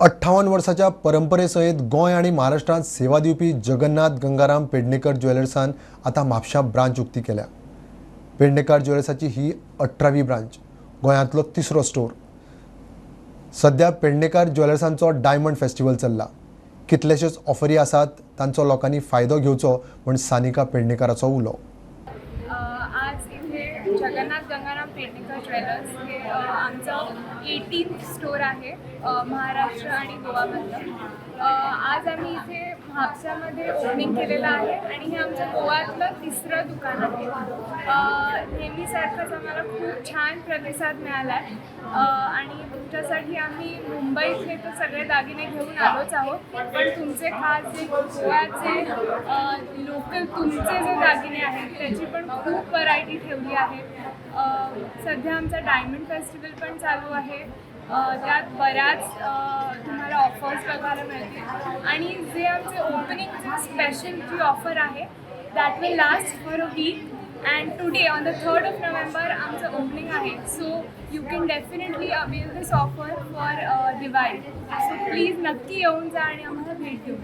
58 वर्साच्या परंपरेसयत गोंय आणि महाराष्ट्रात सेवा दिवपी जगन्नाथ गंगाराम पेडणेकर ज्वेलर्सान आता म्हापशां ब्रांच उक्ती केल्या। पेडणेकर ज्वेलर्साची ही 18वी ब्रांच, गोंयांतलो तिसरो स्टोर। सध्या पेडणेकर ज्वेलर्सांचो डायमंड फेस्टिवल चल्ला। कितलेशेच ऑफरी आसात, तांचो लोकांनी फायदो घेवचो म्हण सानिका पेडणेकराचो उलो। आज इथे जगन्नाथ गंगाराम पेडणेकर ज्वेलर्स हे आमचं 18th स्टोर आहे महाराष्ट्र आणि गोवामधलं। आज आम्ही इथे म्हापशामध्ये ओपनिंग केलेलं आहे आणि हे आमचं गोव्यातलं तिसरं दुकान आहे। नेहमीसारखंच आम्हाला खूप छान प्रतिसाद मिळाला आहे आणि तुमच्यासाठी आम्ही मुंबईतले तर सगळे दागिने घेऊन आलोच आहोत, पण तुमचे खास जे गोव्याचे लोकल तुमचे जे दागिने आहेत त्याची पण खूप व्हरायटी ठेवली आहे। सध्या आमचा डायमंड फेस्टिवल पण चालू आहे, त्यात बऱ्याच तुम्हाला ऑफर्स बघायला मिळतील आणि जे आमचे ओपनिंग स्पेशल जी ऑफर आहे that will last for a week and today on the 3rd of November आमचं ओपनिंग आहे। So you can definitely avail this offer for Diwali. So please नक्की येऊन जा आणि आम्हाला भेट देऊ।